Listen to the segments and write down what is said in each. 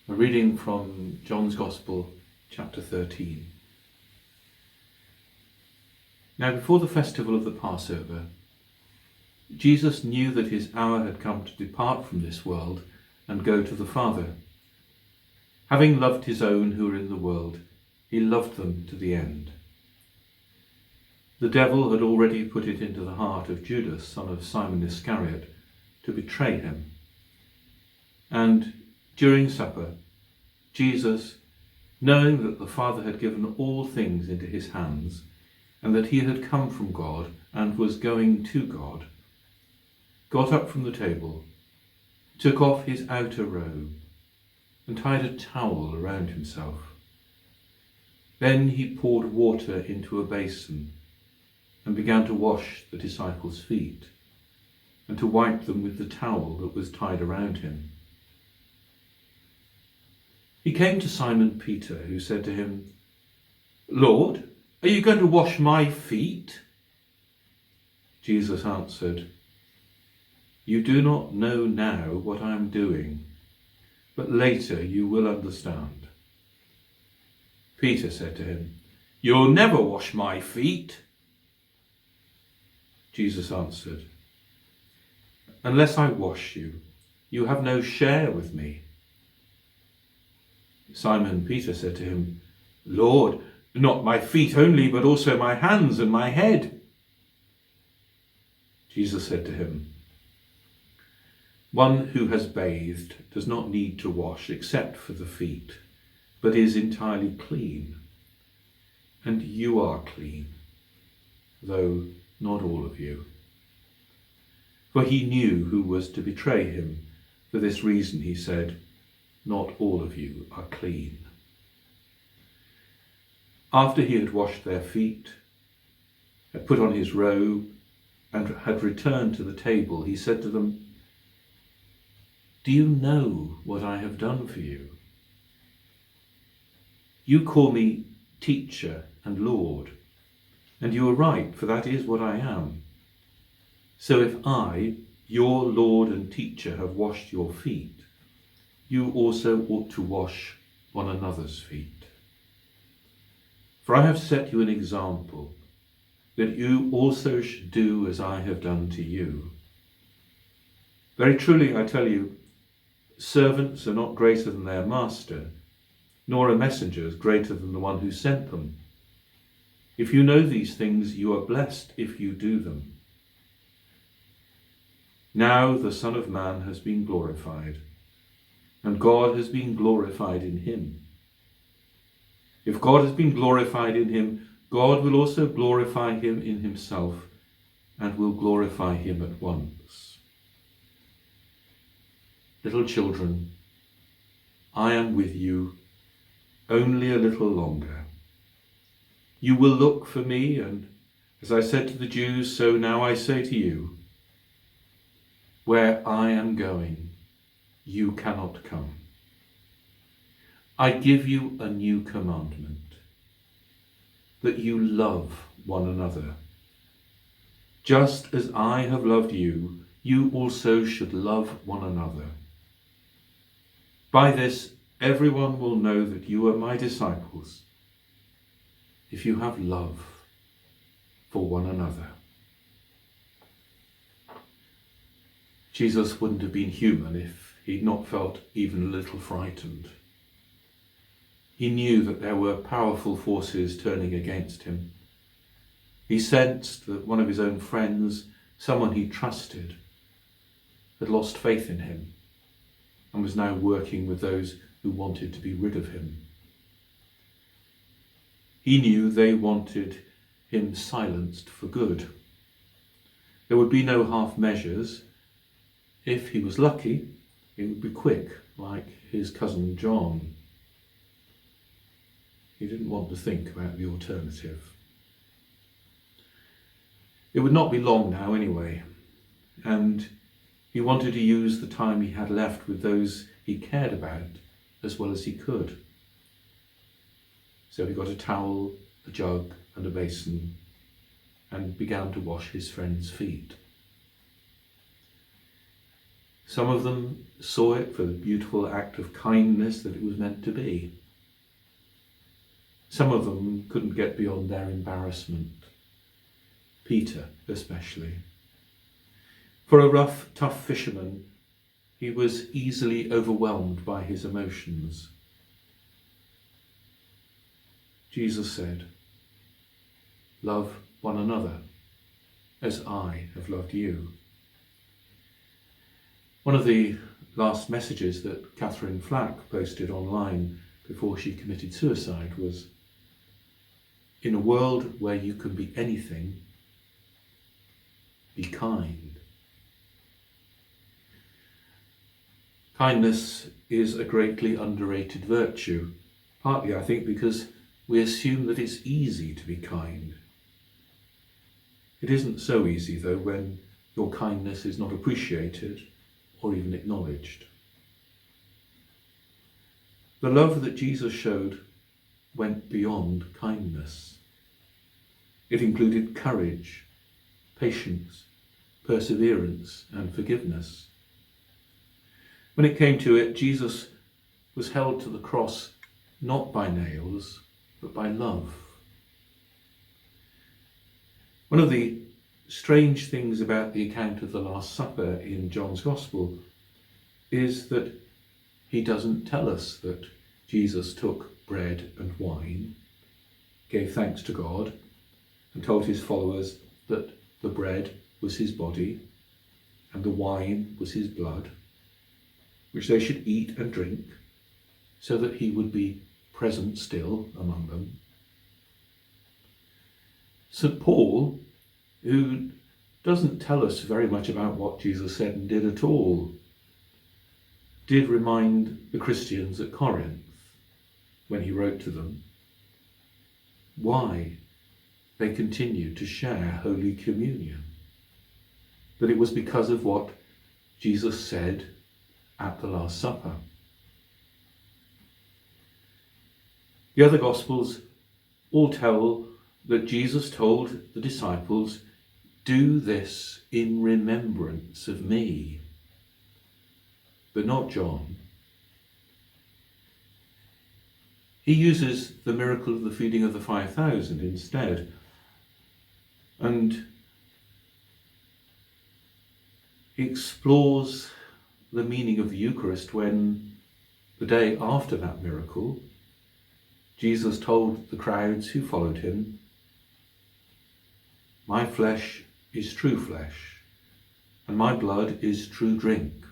A reading from John's Gospel, chapter 13. Now before the festival of the Passover, Jesus knew that his hour had come to depart from this world and go to the Father. Having loved his own who were in the world, he loved them to the end. The devil had already put it into the heart of Judas, son of Simon Iscariot, to betray him. And during supper, Jesus, knowing that the Father had given all things into his hands, and that he had come from God and was going to God, got up from the table, took off his outer robe, and tied a towel around himself. Then he poured water into a basin and began to wash the disciples' feet, and to wipe them with the towel that was tied around him. He came to Simon Peter, who said to him, "Lord, are you going to wash my feet?" Jesus answered, "You do not know now what I am doing, but later you will understand." Peter said to him, "You'll never wash my feet." Jesus answered, "Unless I wash you, you have no share with me." Simon Peter said to him, "Lord, not my feet only, but also my hands and my head." Jesus said to him, "One who has bathed does not need to wash except for the feet, but is entirely clean. And you are clean, though not all of you." For he knew who was to betray him. For this reason he said, "Not all of you are clean." After he had washed their feet, had put on his robe, and had returned to the table, he said to them, "Do you know what I have done for you? You call me teacher and Lord, and you are right, for that is what I am. So if I, your Lord and teacher, have washed your feet, you also ought to wash one another's feet. For I have set you an example, that you also should do as I have done to you. Very truly I tell you, servants are not greater than their master, nor are messengers greater than the one who sent them. If you know these things, you are blessed if you do them. Now the Son of Man has been glorified, and God has been glorified in him. If God has been glorified in him, God will also glorify him in himself, and will glorify him at once. Little children, I am with you only a little longer. You will look for me, and as I said to the Jews, so now I say to you, where I am going, you cannot come. I give you a new commandment, that you love one another. Just as I have loved you, you also should love one another. By this, everyone will know that you are my disciples, if you have love for one another." Jesus wouldn't have been human if he'd not felt even a little frightened. He knew that there were powerful forces turning against him. He sensed that one of his own friends, someone he trusted, had lost faith in him and was now working with those who wanted to be rid of him. He knew they wanted him silenced for good. There would be no half measures. If he was lucky, it would be quick, like his cousin John. He didn't want to think about the alternative. It would not be long now anyway, and he wanted to use the time he had left with those he cared about as well as he could. So he got a towel, a jug and a basin and began to wash his friend's feet. Some of them saw it for the beautiful act of kindness that it was meant to be. Some of them couldn't get beyond their embarrassment. Peter, especially. For a rough, tough fisherman, he was easily overwhelmed by his emotions. Jesus said, "Love one another as I have loved you." One of the last messages that Catherine Flack posted online before she committed suicide was, "In a world where you can be anything, be kind." Kindness is a greatly underrated virtue, partly I think because we assume that it's easy to be kind. It isn't so easy though when your kindness is not appreciated or even acknowledged. The love that Jesus showed went beyond kindness. It included courage, patience, perseverance, and forgiveness. When it came to it, Jesus was held to the cross not by nails, but by love. One of the strange things about the account of the Last Supper in John's Gospel is that he doesn't tell us that Jesus took bread and wine, gave thanks to God, and told his followers that the bread was his body and the wine was his blood, which they should eat and drink, so that he would be present still among them. St. Paul, who doesn't tell us very much about what Jesus said and did at all, did remind the Christians at Corinth, when he wrote to them, why they continued to share Holy Communion. That it was because of what Jesus said at the Last Supper. The other Gospels all tell that Jesus told the disciples, "Do this in remembrance of me," but not John. He uses the miracle of the feeding of the 5,000 instead, and he explores the meaning of the Eucharist when, the day after that miracle, Jesus told the crowds who followed him, "My flesh is true flesh, and my blood is true drink.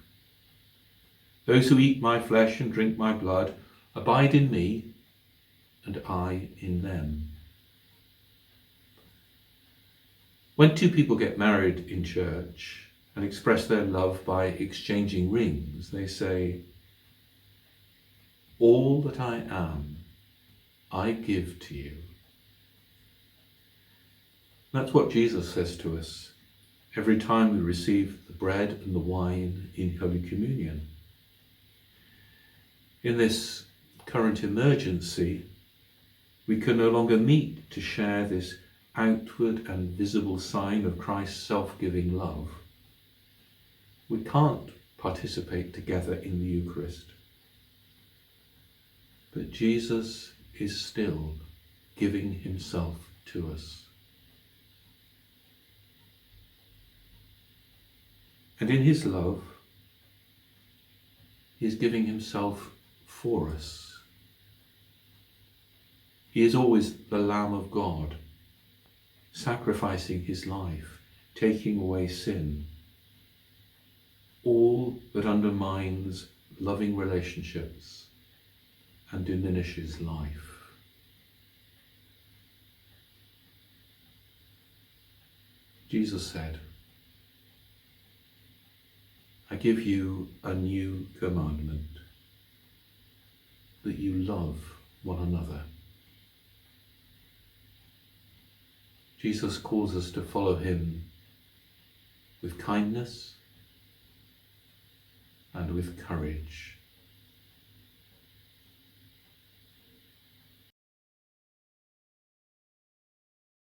Those who eat my flesh and drink my blood abide in me, and I in them." When two people get married in church and express their love by exchanging rings, they say, "All that I am, I give to you." That's what Jesus says to us every time we receive the bread and the wine in Holy Communion. In this current emergency, we can no longer meet to share this outward and visible sign of Christ's self-giving love. We can't participate together in the Eucharist. But Jesus is still giving himself to us. And in his love, he is giving himself for us. He is always the Lamb of God, sacrificing his life, taking away sin, all that undermines loving relationships and diminishes life. Jesus said, "I give you a new commandment, that you love one another." Jesus calls us to follow him with kindness and with courage.